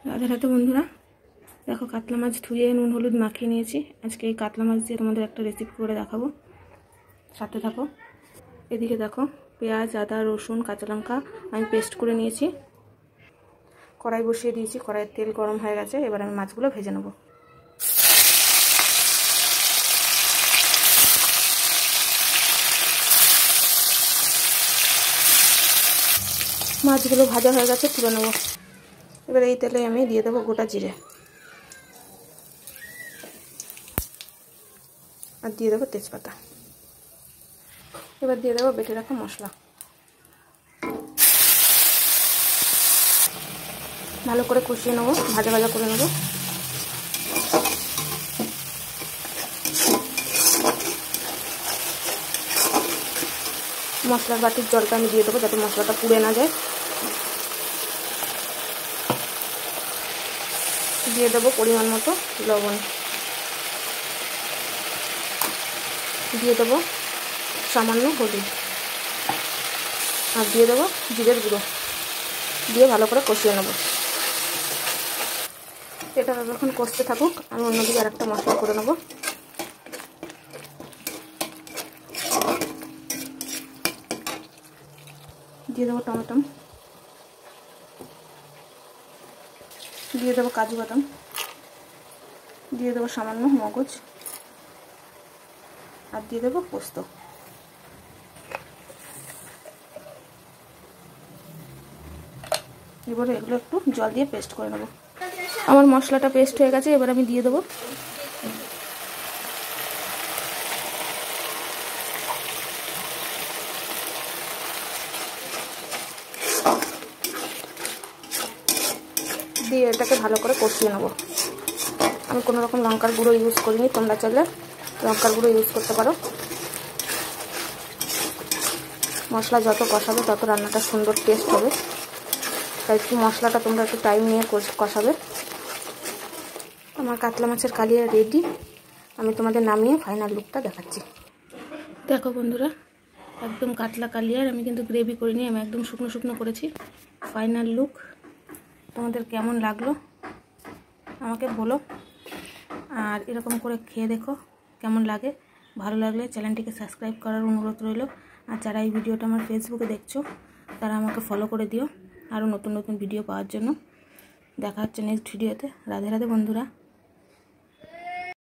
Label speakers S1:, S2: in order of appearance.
S1: রাধে রাধে বন্ধুরা, দেখো কাতলা মাছ ধুয়ে নুন হলুদ মাখিয়ে নিয়েছি। আজকে এই কাতলা মাছ দিয়ে তোমাদের একটা রেসিপি করে দেখাবো, সাথে থাকো। এদিকে দেখো পেঁয়াজ, আদা, রসুন, কাঁচা লঙ্কা আমি পেস্ট করে নিয়েছি। কড়াই বসিয়ে দিয়েছি, কড়াইয়ের তেল গরম হয়ে গেছে। এবার আমি মাছগুলো ভেজে নেব। মাছগুলো ভাজা হয়ে গেছে, তুলে নেব। এবার এই তেলে আমি দিয়ে দেবো গোটা জিরে, আর দিয়ে দেবো তেজপাতা। এবার দিয়ে দেবো বেটে রাখা মশলা। ভালো করে কষিয়ে নেবো, ভাজা ভাজা করে নেবো। মশলার বাটির জলটা আমি দিয়ে দেবো যাতে মশলাটা পুড়ে না যায়। দিয়ে দেবো পরিমাণ মতো লবণ, দিয়ে দেবো সামান্য হলুদ, আর দিয়ে দেবো জিরের গুঁড়ো, দিয়ে ভালো করে কষিয়ে নেব। এটা যখন কষতে থাকুক, আমি অন্যদিকে আরেকটা মশলা করে নেব। দিয়ে দেবো টমেটো, দিয়ে দেবো কাজু বাদাম, দিয়ে দেবো সামান্য মগজ, আর দিয়ে দেবো পোস্ত। এবারে এগুলো একটু জল দিয়ে পেস্ট করে নেব। আমার মশলাটা পেস্ট হয়ে গেছে, এবার আমি দিয়ে দেবো দিয়ে এটাকে ভালো করে কষিয়ে নেব। আমি কোনো রকম লঙ্কার গুঁড়ো ইউজ করিনি, তোমরা চাইলে লঙ্কার গুঁড়ো ইউজ করতে পারো। মশলা যত কষাবে তত রান্নাটা সুন্দর টেস্ট হবে, তাই একটু মশলাটা তোমরা একটু টাইম নিয়ে কষাবে। আমার কাতলা মাছের কালিয়া রেডি। আমি তোমাদের নামিয়ে ফাইনাল লুকটা দেখাচ্ছি। দেখো বন্ধুরা, একদম কাতলা কালিয়ার আমি কিন্তু গ্রেভি করিনি, আমি একদম শুকনো শুকনো করেছি। ফাইনাল লুক তোমাদের কেমন লাগলো আমাকে বলো, আর এরকম করে খেয়ে দেখো কেমন লাগে। ভালো লাগলে চ্যানেলটিকে সাবস্ক্রাইব করার অনুরোধ রইল। আর যারা এই ভিডিওটা আমার ফেসবুকে দেখছো তারা আমাকে ফলো করে দিও আরও নতুন নতুন ভিডিও পাওয়ার জন্য। দেখা হচ্ছে নেক্সট ভিডিওতে। রাধে রাধে বন্ধুরা।